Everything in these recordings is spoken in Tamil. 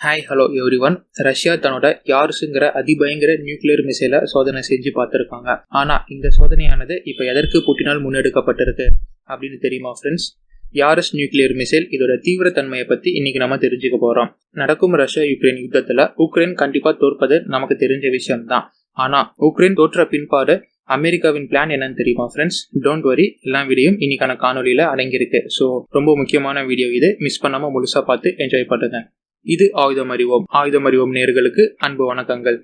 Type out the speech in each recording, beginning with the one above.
Hi hello every one. Russia தன்னோட யாருஸுங்கிற அதிபயங்கர நியூக்ளியர் மிசைலை சோதனை செஞ்சு பார்த்துருக்காங்க. ஆனால் இந்த சோதனையானது இப்போ எதற்கு புட்டினால் முன்னெடுக்கப்பட்டிருக்கு அப்படின்னு தெரியுமா ஃப்ரெண்ட்ஸ்? யாருஸ் நியூக்ளியர் மிசைல் இதோட தீவிரத்தன்மையை பற்றி இன்னைக்கு நம்ம தெரிஞ்சுக்க போகிறோம். நடக்கும் ரஷ்யா யுக்ரைன் யுத்தத்தில் உக்ரைன் கண்டிப்பாக தோற்பது நமக்கு தெரிஞ்ச விஷயம்தான். ஆனால் உக்ரைன் தோற்ற பின்பாடு அமெரிக்காவின் பிளான் என்னன்னு தெரியுமா ஃப்ரெண்ட்ஸ்? டோன்ட் வரி, எல்லா வீடியோவும் இன்னைக்கான காணொலியில் அடங்கியிருக்கு. ஸோ ரொம்ப முக்கியமான வீடியோ இது, மிஸ் பண்ணாமல் முழுசாக பார்த்து என்ஜாய் பண்ணுங்க. இது ஆயுதம் அறிவோம் நேயர்களுக்கு அன்பு வணக்கங்கள்.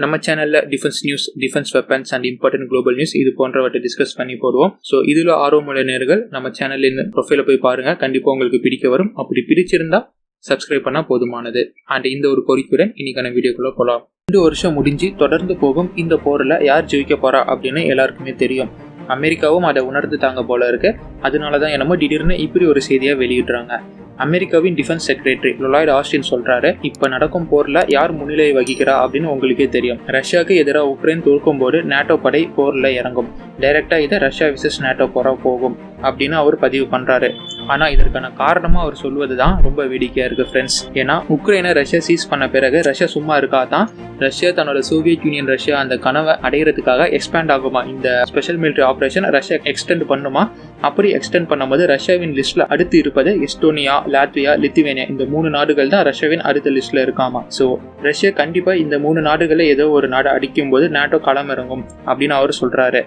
நம்ம சேனல்ல defence news, defence weapons and important global news இது போன்றவற்றை டிஸ்கஸ் பண்ணி போடுவோம். ஸோ இதுல ஆர்வமுள்ள நேயர்கள் நம்ம சேனல்ல ப்ரொஃபைல போய் பாருங்க, கண்டிப்பா உங்களுக்கு பிடிக்க வரும். அப்படி பிடிச்சிருந்தா சப்ஸ்கிரைப் பண்ணா போதுமானது. அண்ட் இந்த ஒரு கோரிக்கையுடன் இன்னைக்கான வீடியோக்குள்ள போலாம். 2 வருஷம் முடிஞ்சு தொடர்ந்து போகும் இந்த போரில் யார் ஜெயிக்க போறா அப்படின்னு எல்லாருக்குமே தெரியும். அமெரிக்காவும் அதை உணர்ந்துட்டாங்க போல இருக்கு. அதனாலதான் என்னமோ திடீர்னு இப்படி ஒரு செய்தியா வெளியிடுறாங்க. அமெரிக்காவின் டிஃபென்ஸ் செக்ரட்டரி லொலாய்ட் ஆஸ்டின் சொல்றாரு, இப்ப நடக்கும் போர்ல யார் முன்னிலை வகிக்கிறா அப்படின்னு உங்களுக்கே தெரியும். ரஷ்யாவுக்கு எதிராக உக்ரைன் தோற்கும் போது நேட்டோ படை போர்ல இறங்கும். டைரக்டா இதை ரஷ்யா விசஸ் நேட்டோ போரா போகும் அப்படின்னு அவர் பதிவு பண்றாரு. ஆனா இதற்கான காரணமா அவர் சொல்வதுதான் ரொம்ப வேடிக்கையா இருக்கு ஃப்ரெண்ட்ஸ். ஏன்னா உக்ரைனை ரஷ்யா சீஸ் பண்ண பிறகு ரஷ்யா சும்மா இருக்காதான், ரஷ்யா தன்னோட சோவியத் யூனியன் ரஷ்யா அந்த கனவை அடையிறதுக்காக எக்ஸ்பேண்ட் ஆகுமா, இந்த special military operation Russia extend பண்ணுமா. அப்படி எக்ஸ்டெண்ட் பண்ணும்போது ரஷ்யாவின் லிஸ்ட்ல அடுத்து இருப்பது எஸ்டோனியா, லாத்வியா, லித்துவேனியா, இந்த 3 நாடுகள் தான் ரஷ்யாவின் அடுத்த லிஸ்ட்ல இருக்காமா. ஸோ ரஷ்யா கண்டிப்பா இந்த 3 நாடுகளை ஏதோ ஒரு நாடு அடிக்கும் போது நேட்டோ களமிறங்கும் அப்படின்னு அவர் சொல்றாரு.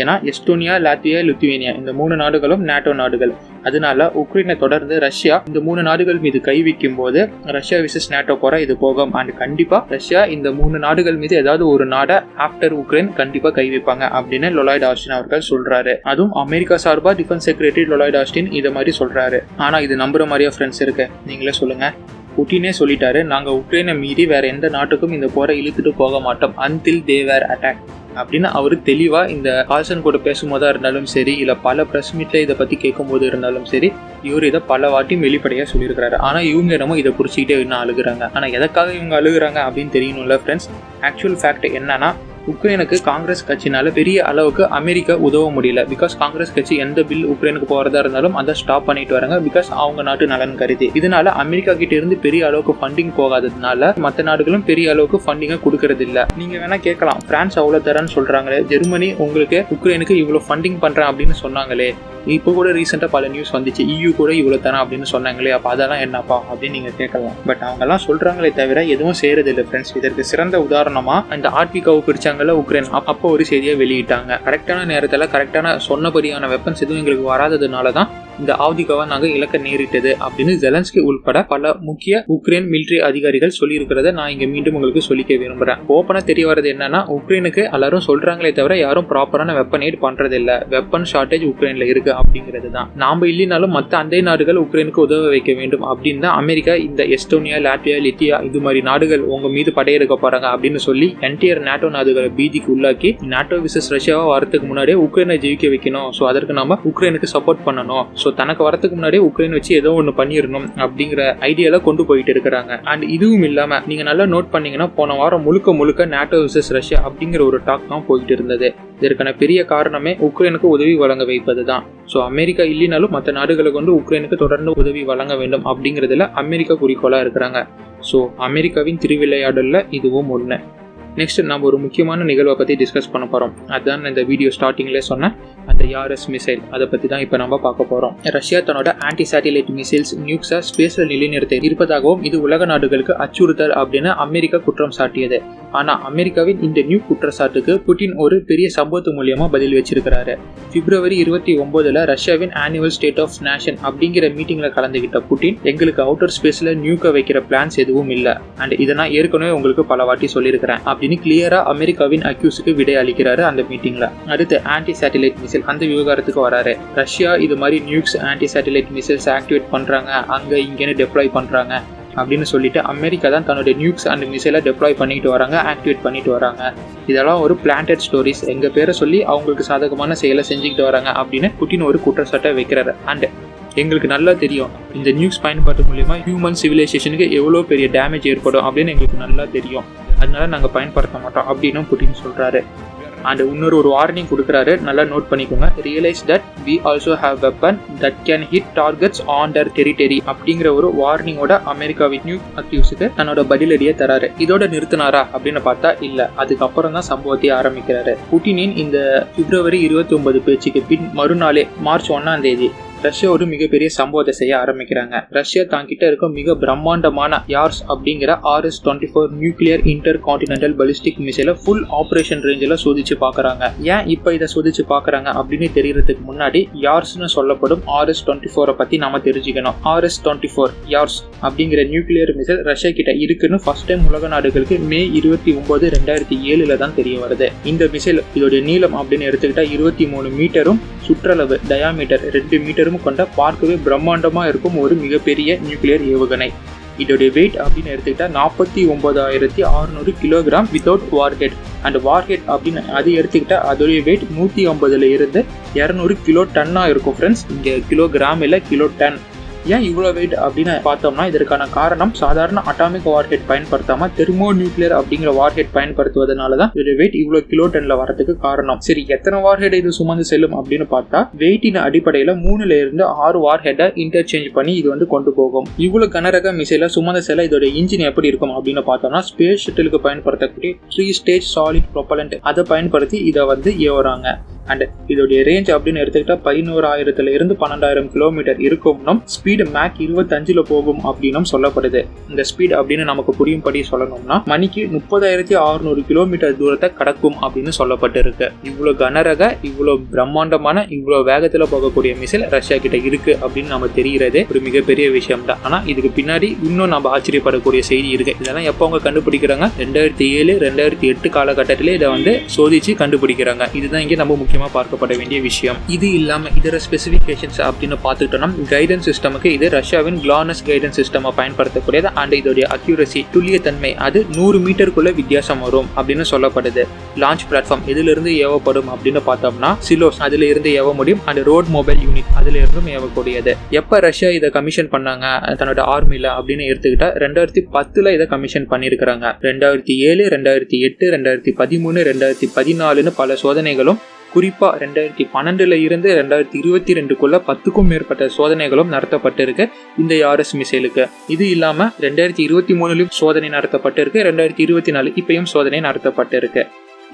ஏன்னா எஸ்டோனியா, லாத்வியா, லித்துவேனியா இந்த 3 நாடுகளும் நேட்டோ நாடுகள். அதனால உக்ரைனை தொடர்ந்து ரஷ்யா இந்த 3 நாடுகள் மீது கை வைக்கும் போது ரஷ்யா விசஸ் நேட்டோ போற இது போகும். அண்ட் கண்டிப்பா ரஷ்யா இந்த 3 நாடுகள் மீது ஏதாவது ஒரு நாடை ஆஃப்டர் உக்ரைன் கண்டிப்பா கை வைப்பாங்க அப்படின்னு லொலாய்ட் ஆஸ்டின் அவர்கள் சொல்றாரு. அதுவும் அமெரிக்கா சார்பா டிஃபென்ஸ் செக்ரட்டரி லொலாய்ட் ஆஸ்டின் இதை மாதிரி சொல்றாரு. ஆனா இது நம்புற மாதிரியா ஃப்ரெண்ட்ஸ் இருக்கு? நீங்களே சொல்லுங்க. புட்டினே சொல்லிட்டாரு, நாங்க உக்ரைனை மீறி வேற எந்த நாட்டுக்கும் இந்த போரை இழுத்துட்டு போக மாட்டோம் until they were attacked அப்படின்னு அவரு தெளிவா இந்த கால்சன் கூட பேசும்போதா இருந்தாலும் சரி, இல்ல பல பிரஸ் மீட்ல இதை பத்தி கேட்கும் போது இருந்தாலும் சரி, இவர் இதை பல வாட்டியும் வெளிப்படையா சொல்லியிருக்கிறாரு. ஆனா இவங்க என்னமோ இதை புடிச்சுக்கிட்டே இன்னும் அழுகுறாங்க. ஆனா எதற்காக இவங்க அழுகுறாங்க அப்படின்னு தெரியணும்ல ஃப்ரெண்ட்ஸ். ஆக்சுவல் ஃபேக்ட் என்னன்னா, உக்ரைனுக்கு காங்கிரஸ் கட்சினால பெரிய அளவுக்கு அமெரிக்கா உதவ முடியல. பிகாஸ் காங்கிரஸ் கட்சி எந்த பில் உக்ரைனுக்கு போறதா இருந்தாலும் அதை ஸ்டாப் பண்ணிட்டு வராங்க, பிகாஸ் அவங்க நாட்டு நலன் கருதி. இதனால அமெரிக்கா கிட்ட இருந்து பெரிய அளவுக்கு ஃபண்டிங் போகாததுனால மற்ற நாடுகளும் பெரிய அளவுக்கு ஃபண்டிங்கை கொடுக்கறது இல்ல. நீங்க வேணா கேட்கலாம், பிரான்ஸ் அவ்வளவு தரேன்னு சொல்றாங்களே, ஜெர்மனி உங்களுக்கு உக்ரைனுக்கு இவ்வளவு ஃபண்டிங் பண்றேன் அப்படின்னு சொன்னாங்களே, இப்போ கூட ரீசெண்டா பல நியூஸ் வந்துச்சு, EU கூட இவ்வளவு தரேன் அப்படின்னு சொன்னாங்களே, அப்ப அதெல்லாம் என்னப்பா அப்படின்னு நீங்க கேட்கலாம். பட் அவங்க எல்லாம் சொல்றாங்களே தவிர எதுவும் செய்யறது இல்லை ஃப்ரெண்ட்ஸ். இதற்கு சிறந்த உதாரணமா இந்த ஆர்டிகாவை பிடிச்சாங்கல்ல உக்ரைன், அப்போ ஒரு செய்தியை வெளியிட்டாங்க. கரெக்டான நேரத்துல கரெக்டான சொன்னபடியான வெப்பன்ஸ் எதுவும் எங்களுக்கு வராததுனாலதான் இந்த ஆவ்திகாவை நாங்க இலக்க நேரிட்டது அப்படின்னு ஜெலன்ஸ்கி உள்பட பல முக்கிய உக்ரைன் மிலிட்டரி அதிகாரிகள் சொல்லி இருக்கிறத நான் இங்க மீண்டும் உங்களுக்கு சொல்லிக்க விரும்புறேன். ஓப்பனா தெரிய வரது என்னன்னா, உக்ரைனுக்கு எல்லாரும் சொல்றாங்களே தவிர யாரும் ப்ராப்பரான வெப்பன் எய்ட் பண்றது இல்ல. வெப்பன் ஷார்டேஜ் உக்ரைன்ல இருக்கு அப்படிங்கிறது தான். நாம இல்லைனாலும் மற்ற அண்டை நாடுகள் உக்ரைனுக்கு உதவ வைக்க வேண்டும் அப்படின்னு தான் அமெரிக்கா இந்த எஸ்டோனியா, லாட்வியா, லித்தியா இது மாதிரி நாடுகள் உங்க மீது படையெடுக்க போறாங்க அப்படின்னு சொல்லி என்டையர் நேட்டோ நாடுகளை பீதிக்கு உள்ளாக்கி நேட்டோ விசஸ் ரஷ்யாவா வரதுக்கு முன்னாடியே உக்ரைனை ஜெயிக்க வைக்கணும். ஸோ அதற்கு நாம உக்ரைனுக்கு சப்போர்ட் பண்ணணும். ஸோ தனக்கு வரதுக்கு முன்னாடியே உக்ரைன் வச்சு ஏதோ ஒன்று பண்ணிடணும் அப்படிங்கிற ஐடியால கொண்டு போயிட்டு இருக்கிறாங்க. அண்ட் இதுவும் இல்லாம நீங்க நல்லா நோட் பண்ணீங்கன்னா, போன வாரம் முழுக்க நேட்டோ விசஸ் ரஷ்யா அப்படிங்கிற ஒரு டாக் தான் போயிட்டு இருந்தது. இதற்கான பெரிய காரணமே உக்ரைனுக்கு உதவி வழங்க வைப்பது தான். ஸோ அமெரிக்கா இல்லைனாலும் மற்ற நாடுகளை கொண்டு உக்ரைனுக்கு தொடர்ந்து உதவி வழங்க வேண்டும் அப்படிங்கிறதுல அமெரிக்கா குறிக்கோளா இருக்கிறாங்க. ஸோ அமெரிக்காவின் திருவிளையாடல்ல இதுவும் ஒன்று. நெக்ஸ்ட் நம்ம ஒரு முக்கியமான நிகழ்வை பற்றி டிஸ்கஸ் பண்ண போகிறோம். அதுதான் இந்த வீடியோ ஸ்டார்டிங்லேயே சொன்னேன், அந்த யாரஸ் மிசைல். அதை பற்றி தான் இப்போ நம்ம பார்க்க போகிறோம். ரஷ்யா தன்னோட ஆன்டி சேட்டிலைட் மிசைல்ஸ் நியூக்ஸை ஸ்பேஸில் நிலைநிறுத்த இருப்பதாகவும் இது உலக நாடுகளுக்கு அச்சுறுத்தல் அப்படின்னு அமெரிக்கா குற்றம் சாட்டியது. ஆனால் அமெரிக்காவின் இந்த நியூ குற்றச்சாட்டுக்கு புட்டின் ஒரு பெரிய சம்பவத்து மூலியமாக பதில் வச்சிருக்கிறாரு. பிப்ரவரி 29 ரஷ்யாவின் ஆனுவல் ஸ்டேட் ஆஃப் நேஷன் அப்படிங்கிற மீட்டிங்கில் கலந்துகிட்ட புட்டின், எங்களுக்கு அவுட்டர் ஸ்பேஸில் நியூக்கை வைக்கிற பிளான்ஸ் எதுவும் இல்லை, அண்ட் இதை நான் ஏற்கனவே உங்களுக்கு பல வாட்டி சொல்லியிருக்கிறேன் அப்படின்னு கிளியரா அமெரிக்காவின் அக்யூஸுக்கு விடை அளிக்கிறாரு அந்த மீட்டிங்ல. அடுத்து ஆன்டி சேட்டிலைட் மிசைல் அந்த விவகாரத்துக்கு வராரு. ரஷ்யா இது மாதிரி nooks, anti satellite missiles activate பண்றாங்க, அங்க இங்கன்னு டெப்ளாய் பண்றாங்க அப்படின்னு சொல்லிட்டு அமெரிக்கா தான் தன்னுடைய நியூக்ஸ் அண்ட் மிசைலை டெப்ளாய் பண்ணிட்டு வராங்க, ஆக்டிவேட் பண்ணிட்டு வராங்க. இதெல்லாம் ஒரு பிளான்டட் ஸ்டோரிஸ், எங்க பேரை சொல்லி அவங்களுக்கு சாதகமான செயலை செஞ்சுக்கிட்டு வராங்க அப்படின்னு புட்டின் ஒரு குற்றச்சாட்டை வைக்கிறாரு. அண்ட் எங்களுக்கு நல்லா தெரியும் இந்த நியூஸ் பயன்பாட்டு மூலியமா ஹியூமன் சிவிலைசேஷனுக்கு எவ்வளோ பெரிய டேமேஜ் ஏற்படும் அப்படின்னு எங்களுக்கு நல்லா தெரியும், அதனால நாங்கள் பயன்படுத்த மாட்டோம் அப்படின்னு புட்டின் சொல்றாரு. அண்ட் இன்னொரு வார்னிங் கொடுக்குறாரு, நல்லா நோட் பண்ணிக்கோங்க. Realise that we also have weapon that can hit targets on their territory அப்படிங்கிற ஒரு வார்னிங்கோட அமெரிக்காவின் நியூ அக்யூஸுக்கு தன்னோட பதிலடியை தராரு. இதோட நிறுத்தினாரா அப்படின்னு பார்த்தா இல்ல, அதுக்கப்புறம் தான் சம்பவத்தை ஆரம்பிக்கிறாரு. புட்டினின் இந்த பிப்ரவரி 29 பேச்சுக்கு பின் மறுநாளே மார்ச் 1 ரஷ்யா ஒரு மிகப்பெரிய சம்பவத்தை செய்ய ஆரம்பிக்கிறாங்க. ரஷ்யா தாங்கிட்ட இருக்க மிக பிரம்மாண்டமான யார்ஸ் அப்படிங்கிற RS-24 nuclear intercontinental ballistic மிசைலை ஃபுல் ஆபரேஷன் ரேஞ்சில் சோதிச்சு பார்க்கறாங்க. ஏன் இப்போ இதை சோதிச்சு பார்க்கறாங்க அப்படின்னு தெரியறதுக்கு முன்னாடி யார்ஸ்னு சொல்லப்படும் RS-24 பத்தி நாம தெரிஞ்சுக்கணும். RS-24 யார்ஸ் அப்படிங்கிற நியூக்ளியர் மிசைல் ரஷ்யா கிட்ட இருக்குன்னு ஃபர்ஸ்ட் டைம் உலக நாடுகளுக்கு மே 29, 2007 தான் தெரிய வருது. இந்த மிசைல் இதோட நீளம் அப்படின்னு எடுத்துக்கிட்டா 23 மீட்டரும் சுற்றளவு டயாமீட்டர் 2 மீட்டரும் கொண்ட பார்க்கவே பிரம்மாண்டமா இருக்கும் ஒரு மிகப்பெரிய நியூக்ளியர் ஏவுகணை. இதோடைய வெயிட் அப்படின்னு எடுத்துக்கிட்டா 49,600 kilogram without warhead. And warhead அப்படின்னு அது எடுத்துக்கிட்டா அதோடைய வெயிட் 150 இருந்து 200 கிலோ டன்னா இருக்கும் ஃப்ரெண்ட்ஸ். இங்க கிலோகிராம் இல்ல கிலோ டன். ஏன் இவ்வளோ வெயிட் அப்படின்னு பார்த்தோம்னா இதற்கான காரணம் சாதாரண அட்டாமிக் வார்ஹெட் பயன்படுத்தாம தெர்மோ நியூக்ளியர் அப்படிங்கிற வார்ஹெட் பயன்படுத்துவதனால தான் இதோட வெயிட் இவ்வளோ கிலோ டன்ல வரதுக்கு காரணம். சரி, எத்தனை வார்ஹெட் இது சுமந்து செல்லும் அப்படின்னு பார்த்தா வெயிட்டின் அடிப்படையில் 3 இருந்து 6 வார்ஹெட்டை இன்டர்சேஞ்ச் பண்ணி இது கொண்டு போகும். இவ்வளவு கனரக மிசைல சுமந்து செல்ல இதோட இன்ஜின் எப்படி இருக்கும் அப்படின்னு பார்த்தோம்னா ஸ்பேஸ் ஷட்டிலுக்கு பயன்படுத்தக்கூடிய 3 ஸ்டேஜ் சாலிட் ப்ரொபலண்ட் அதை பயன்படுத்தி இதை ஏவுறாங்க. அண்ட் இதோடைய ரேஞ்ச் அப்படின்னு எடுத்துக்கிட்டா 11,000 இருந்து 12,000 கிலோமீட்டர் இருக்கும்னும் ஸ்பீடு மேக் 25 போகும் அப்படின்னும் சொல்லப்படுது. இந்த ஸ்பீட் அப்படின்னு நமக்கு புரியும்படி சொல்லணும்னா மணிக்கு 30,600 கிலோமீட்டர் தூரத்தை கடக்கும் அப்படின்னு சொல்லப்பட்டு இருக்கு. இவ்வளவு கனரக, இவ்வளவு பிரம்மாண்டமான, இவ்வளவு வேகத்துல போகக்கூடிய மிசைல் ரஷ்யா கிட்ட இருக்கு அப்படின்னு நம்ம தெரிகிறதே ஒரு மிகப்பெரிய விஷயம் தான். ஆனா இதுக்கு பின்னாடி இன்னும் நம்ம ஆச்சரியப்படக்கூடிய செய்தி இருக்கு. இதெல்லாம் எப்போ அவங்க கண்டுபிடிக்கிறாங்க? 2007, 2008 காலகட்டத்திலே இதை சோதிச்சு கண்டுபிடிக்கிறாங்க. இதுதான் இங்கே நம்ம பார்க்கப்பட வேண்டிய விஷயம். இது இல்லாம இதர ஸ்பெசிபிகேஷன்ஸ் அப்படின்னு பார்த்துட்டோம்னா கைடன்ஸ் சிஸ்டமுக்கு இது ரஷ்யாவின் GLONASS கைடன்ஸ் சிஸ்டம் பயன்படுத்தக்கூடியது. அண்ட் இதோடைய அக்யூரசி, துல்லியத்தன்மை அது 100 மீட்டருக்குள்ள வித்தியாசம் வரும் அப்படின்னு சொல்லப்படுது. லான்ச் பிளாட்ஃபார்ம் எதுல இருந்து ஏவப்படும் அப்படின்னு பார்த்தோம்னா சிலோஸ் அதுல இருந்து ஏவ முடியும். அண்ட் ரோட் மொபைல் யூனிட் அதுல இருந்தும் ஏவக்கூடியது. எப்ப ரஷ்யா இதை கமிஷன் பண்ணாங்க தன்னோட ஆர்மில அப்படின்னு எடுத்துக்கிட்டா 2010 இதை கமிஷன் பண்ணிருக்காங்க. 2007, 2008, 2013, 2014 பல சோதனைகளும், குறிப்பா 2012 இருந்து 2022 10க்கும் மேற்பட்ட சோதனைகளும் நடத்தப்பட்டிருக்கு இந்த யார்ஸ் மிசைலுக்கு. இது இல்லாம 2023 சோதனை நடத்தப்பட்டிருக்கு, 2024 இப்பயும் சோதனை நடத்தப்பட்டிருக்கு.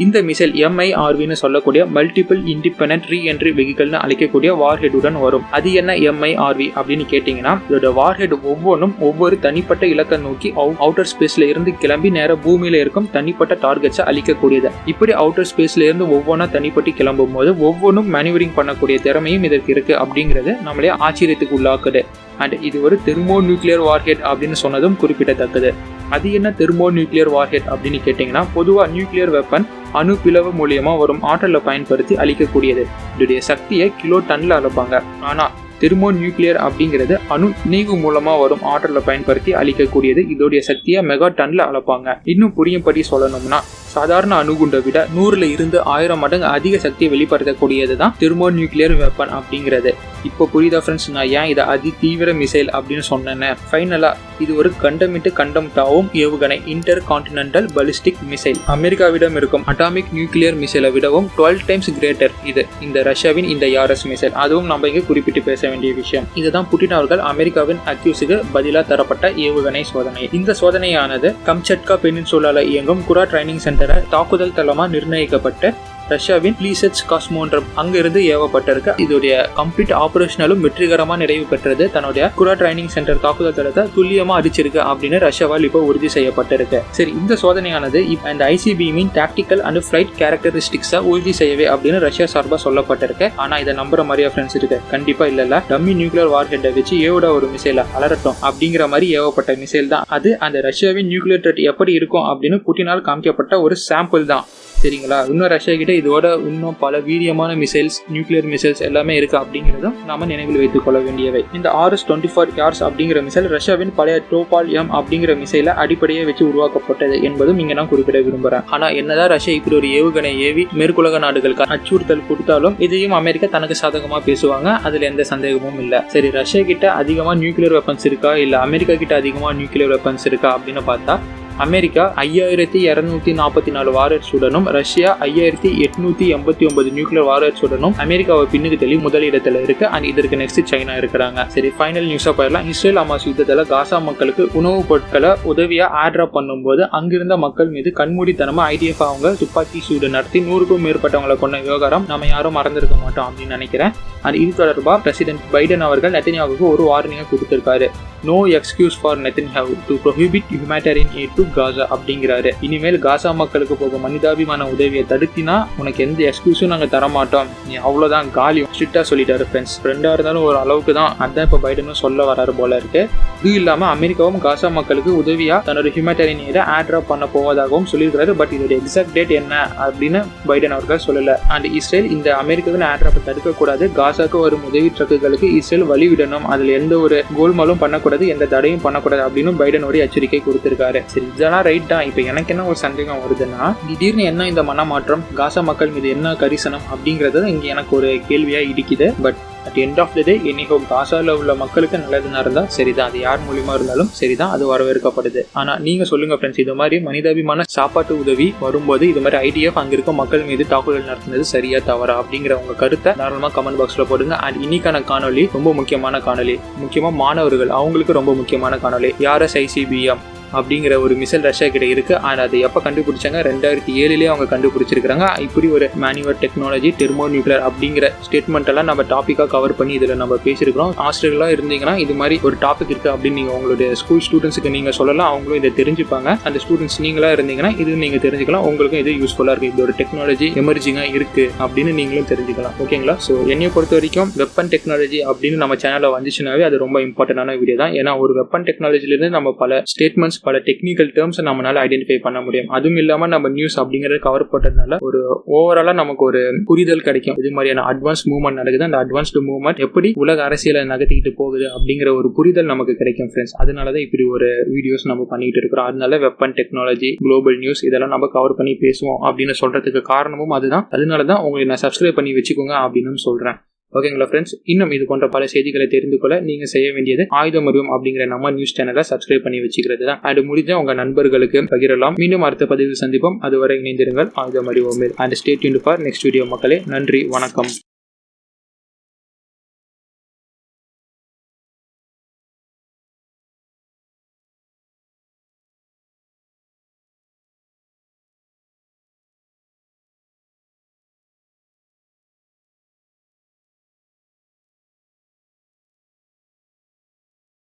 இந்த மிசைல் MIRVன்னு சொல்லக்கூடிய மல்டிபிள் இண்டிபெண்டன்ட் ரீஎன்ட்ரி வெஹிக்கிள்னு அழைக்கக்கூடிய வார்ஹெட்டுடன் வரும். அது என்ன MIRV அப்படின்னு கேட்டீங்கன்னா இதோட வார்ஹெட் ஒவ்வொன்றும் ஒவ்வொரு தனிப்பட்ட இலக்கை நோக்கி அவுட்டர் ஸ்பேஸ்ல இருந்து கிளம்பி நேர பூமியில இருக்கும் தனிப்பட்ட டார்கெட்ஸை அழிக்கக்கூடியது. இப்படி அவுட்டர் ஸ்பேஸ்ல இருந்து ஒவ்வொன்றா தனிப்பட்டு கிளம்பும் போது ஒவ்வொன்றும் மேனுவரிங் பண்ணக்கூடிய திறமையும் இதற்கு இருக்கு அப்படிங்கிறது நம்மளே ஆச்சரியத்துக்கு உள்ளாக்குது. அண்ட் இது ஒரு தெர்மோ நியூக்ளியர் வார்ஹெட் அப்படின்னு சொன்னதும் குறிப்பிடத்தக்கது. அது என்ன தெர்மோ நியூக்ளியர் வார்ஹெட் அப்படின்னு கேட்டீங்கன்னா பொதுவா நியூக்ளியர் வெப்பன் அணு பிளவு மூலியமா வரும் ஆற்றலை பயன்படுத்தி அழிக்கக்கூடியது. இதோடைய சக்தியை கிலோ டன்ல அளப்பாங்க. ஆனா தெர்மோ நியூக்ளியர் அப்படிங்கிறது அணு நீகு மூலமா வரும் ஆற்றலை பயன்படுத்தி அழிக்கக்கூடியது. இதோடைய சக்தியை மெகா டன்ல அளப்பாங்க. இன்னும் புரியும்படி சொல்லணும்னா சாதாரண அணுகுண்டை விட 100 இருந்து 1000 மடங்கு அதிக சக்தியை வெளிப்படுத்தக்கூடியது தான் தெர்மோ நியூக்ளியர் வெப்பன் அப்படிங்கிறது. இப்போ புரியுதா ஃப்ரெண்ட்ஸ் நான் ஏன் இதை அதி தீவிர மிசைல் அப்படின்னு சொன்னேன்னு? ஃபைனலா இது ஒரு கண்டமிட்டு கண்டம் தாவும் ஏவுகணை, இன்டர் கான்டினென்டல் பலிஸ்டிக் மிசைல். அமெரிக்காவிடம் இருக்கும் அட்டாமிக் நியூக்ளியர் மிசைலை விடவும் 12 டைம்ஸ் கிரேட்டர் இது இந்த ரஷ்யாவின் இந்த யார்ஸ் மிசைல். அதுவும் நம்ம இங்கே குறிப்பிட்டு பேச வேண்டிய விஷயம். இதுதான் புட்டின் அவர்கள் அமெரிக்காவின் அக்யூஸுக்கு பதிலாக தரப்பட்ட ஏவுகணை சோதனை. இந்த சோதனையானது கம்சட்கா பெனின்சுலால இயங்கும் குரா ட்ரைனிங் சென்டரை தாக்குதல் தளமா நிர்ணயிக்கப்பட்டு ரஷ்யாவின் ப்ளீசெட்ஸ் காஸ்மோன்ட்ரம் அங்கிருந்து ஏவப்பட்டிருக்கு. இதோடைய கம்ப்ளீட் ஆபரேஷனலும் வெற்றிகரமா நிறைவு பெற்றது. தன்னுடைய குரா ட்ரைனிங் சென்டர் தாக்குதல் தளத்தை துல்லியமா அடிச்சிருக்கு அப்படின்னு ரஷ்யாவால் இப்போ உறுதி செய்யப்பட்டிருக்கு. சரி, இந்த சோதனையானது இந்த ICBMின் டாக்டிக்கல் அண்ட் ஃபிளைட் கேரக்டரிஸ்டிக்ஸை உறுதி செய்யவே அப்படின்னு ரஷ்யா சார்பாக சொல்லப்பட்டிருக்கு. ஆனா இதை நம்புற மாதிரியா ஃப்ரெண்ட்ஸ் இருக்கு? கண்டிப்பா இல்ல. டம்மி நியூக்ளியர் வார்ஹெட்டை வச்சு ஏவோட ஒரு மிசைல அலரட்டும் அப்படிங்கிற மாதிரி ஏவப்பட்ட மிசைல் தான் அது. அந்த ரஷ்யாவின் நியூக்ளியர் த்ரெட் எப்படி இருக்கும் அப்படின்னு புட்டினால் காமிக்கப்பட்ட ஒரு சாம்பிள் தான். சரிங்களா? இன்னும் ரஷ்யா கிட்ட இதோட இன்னும் பல வீரியமான மிசைல்ஸ், நியூக்ளியர் மிசைல்ஸ் எல்லாமே இருக்கு அப்படிங்கிறதும் நாம நினைவில் வைத்துக் கொள்ள வேண்டியவை. இந்த RS-24 யார்ஸ் அப்படிங்கிற மிசைல் ரஷ்யாவின் பழைய டோபால் M அப்படிங்கிற மிசைலை அடிப்படையை வச்சு உருவாக்கப்பட்டது என்பதும் இங்க நான் குறிப்பிட விரும்புறேன். ஆனா என்னதான் ரஷ்யா இப்படி ஒரு ஏவுகணை ஏவி மேற்குலக நாடுகளுக்கு அச்சுறுத்தல் கொடுத்தாலும் இதையும் அமெரிக்கா தனக்கு சாதகமா பேசுவாங்க. அதுல எந்த சந்தேகமும் இல்ல. சரி, ரஷ்யா கிட்ட அதிகமா நியூக்ளியர் வெப்பன்ஸ் இருக்கா இல்ல அமெரிக்கா கிட்ட அதிகமா நியூக்ளியர் வெப்பன்ஸ் இருக்கா அப்படின்னு பார்த்தா அமெரிக்கா 5244 வாரியர்ஸுடனும் ரஷ்யா 5889 நியூக்ளியர் வாரியர்ஸுடனும் அமெரிக்காவை பின்னுக்கு தள்ளி முதலிடத்துல இருக்கு. அண்ட் இதற்கு நெக்ஸ்ட் சைனா இருக்கிறாங்க. சரி, ஃபைனல் நியூஸா போயிடலாம். இஸ்ரேல் ஹமாஸ் யுத்தத்துல காசா மக்களுக்கு உணவுப் பொருட்களை உதவியா ஆட்ராப் பண்ணும்போது அங்கிருந்த மக்கள் மீது கண்மூடித்தனமா IDF அவங்க துப்பாக்கி சூடு நடத்தி 100க்கும் மேற்பட்டவங்களை கொண்ட விவகாரம் நம்ம யாரும் மறந்திருக்க மாட்டோம் அப்படின்னு நினைக்கிறேன். அண்ட் இது தொடர்பா பிரசிடென்ட் பைடன் அவர்கள் நெத்தன்யாஹுவுக்கு ஒரு வார்னிங்கை கொடுத்திருக்காரு. No excuse for Netanyahu to prohibit humanitarian aid to Gaza அப்படிங்கிறாரு. இனிமேல் காசா மக்களுக்கு போக மனிதாபிமான உதவியை தடுத்தினா உனக்கு எந்த எக்ஸ்கியூஸும் நாங்க தரமாட்டோம், நீ அவ்வளவுதான் காலி ஸ்ட்ரிக்டா சொல்லிட்டாரு ஃப்ரெண்ட்ஸ். ஃப்ரெண்டா இருந்தாலும் ஒரு அளவுக்கு தான், அதான் இப்ப பைடனும் சொல்ல வராரு போல இருக்கு. இது இல்லாம அமெரிக்காவும் காசா மக்களுக்கு உதவியா தன்னோட ஹியூமனிடேரியன் எய்டை ஆட்ராப் பண்ண போவதாகவும் சொல்லியிருக்காரு. பட் இதோட எக்ஸாக்ட் டேட் என்ன அப்படின்னு பைடன் அவர்கள் சொல்லல. அண்ட் இஸ்ரேல் இந்த அமெரிக்காவின் ஆட்ராப்பை தடுக்க கூடாது, காசாக்கு வரும் உதவி ட்ரக்குகளுக்கு இஸ்ரேல் வழிவிடணும், அதுல எந்த ஒரு கோல்மாலும் பண்ணக்கூடாது, எந்த தடையும் பண்ணக்கூடாது அப்படின்னு பைடன் ஒரு எச்சரிக்கை கொடுத்திருக்காரு. சரி, இதெல்லாம் ரைட் தான். இப்ப எனக்கு என்ன ஒரு சந்தேகம் வருதுன்னா, திடீர்னு என்ன இந்த மனமாற்றம், காசா மக்கள் மீது என்ன கரிசனம் அப்படிங்கறது இங்க எனக்கு ஒரு கேள்வியா இடிக்குது. But at end of the day என்னைக்கோ காசால உள்ள மக்களுக்கு நல்லது நடந்தா சரிதான், அது யார் மூலியமா இருந்தாலும் சரிதான், அது வரவேற்கப்படுது. ஆனா நீங்க சொல்லுங்க ஃப்ரெண்ட்ஸ், இது மாதிரி மனிதாபிமான சாப்பாட்டு உதவி வரும்போது இது மாதிரி IDF அங்க இருக்க மக்கள் மீது தாக்குதல் நடத்தினது சரியா தவறா அப்படிங்கிற உங்க கருத்தை தாராளமா கமெண்ட் பாக்ஸ்ல போடுங்க. அண்ட் இன்னைக்கான காணொலி ரொம்ப முக்கியமான காணொலி, முக்கியமா மாணவர்கள் அவங்களுக்கு ரொம்ப முக்கியமான காணொலி. ICBM அப்படிங்கிற ஒரு மிசைல் ரஷ்யா கிட்ட இருக்கு. அண்ட் அதை எப்போ கண்டுபிடிச்சாங்க, 2007 அவங்க கண்டுபிடிச்சிருக்காங்க. இப்படி ஒரு மேனுவர் டெக்னாலஜி தெர்மோ நியூக்ளியர் அப்படிங்கிற ஸ்டேட்மெண்ட் எல்லாம் நம்ம டாப்பிக்கா கவர் பண்ணி இதுல நம்ம பேசியிருக்கிறோம். ஆஸ்திரேலியா இருந்தீங்கன்னா இது மாதிரி ஒரு டாபிக் இருக்கு அப்படின்னு நீங்க உங்களுடைய ஸ்கூல் ஸ்டூடெண்ட்ஸுக்கு நீங்க சொல்லலாம், அவங்களும் இதை தெரிஞ்சுப்பாங்க. அந்த ஸ்டூடெண்ட்ஸ் நீங்களா இருந்தீங்கன்னா இது நீங்க தெரிஞ்சுக்கலாம், உங்களுக்கும் இது யூஸ்ஃபுல்லா இருக்கு, இதோட டெக்னாலஜி எமர்ஜிங்கா இருக்கு அப்படின்னு நீங்களும் தெரிஞ்சுக்கலாம். ஓகேங்களா? ஸோ என்னைய பொறுத்த வரைக்கும் வெப்பன் டெக்னாலஜி அப்படின்னு நம்ம சேனல்ல வந்துச்சுனாவே அது ரொம்ப இம்பார்ட்டன்டான வீடியோ தான். ஏன்னா ஒரு வெப்பன் டெக்னாலஜில இருந்து நம்ம பல ஸ்டேட்மெண்ட்ஸ், பல டெக்னிக்கல் டேர்ம்ஸ் நம்மளால ஐடென்டிஃபை பண்ண முடியும். அதுவும் இல்லாம நம்ம நியூஸ் அப்படிங்கறது கவர் பண்றதுனால ஒரு ஓவராலா நமக்கு ஒரு புரிதல் கிடைக்கும். இது மாதிரியான அட்வான்ஸ் மூவ்மெண்ட் நடக்குது, அந்த அட்வான்ஸ்டு மூவ்மெண்ட் எப்படி உலக அரசியலை நகர்த்திக்கிட்டு போகுது அப்படிங்கிற ஒரு புரிதல் நமக்கு கிடைக்கும் ஃப்ரெண்ட்ஸ். அதனாலதான் இப்படி ஒரு வீடியோஸ் நம்ம பண்ணிட்டு இருக்கிறோம். அதனால வெப்பன் டெக்னாலஜி, குளோபல் நியூஸ் இதெல்லாம் நம்ம கவர் பண்ணி பேசுவோம் அப்படின்னு சொல்றதுக்கு காரணமும் அதுதான். அதனாலதான் உங்களை நான் சப்ஸ்கிரைப் பண்ணி வச்சுக்கோங்க அப்படின்னு சொல்றேன். ஓகேங்களா ஃப்ரெண்ட்ஸ், இன்னும் இது போன்ற பல செய்திகளை தெரிந்து கொள்ள நீங்க செய்ய வேண்டியது ஆயுதம் அறிவோம் அப்படிங்கிற நம்ம நியூஸ் சேனலை சப்ஸ்கிரைப் பண்ணி வச்சுக்கிறது தான். அது முடிஞ்ச உங்க நண்பர்களுக்கு பகிரலாம். மீண்டும் அடுத்த பதிவில் சந்திப்போம். அதுவரை இணைந்திருங்கள். ஆயுதம் அறிவோம். And stay tuned for next video மக்களே. நன்றி, வணக்கம்.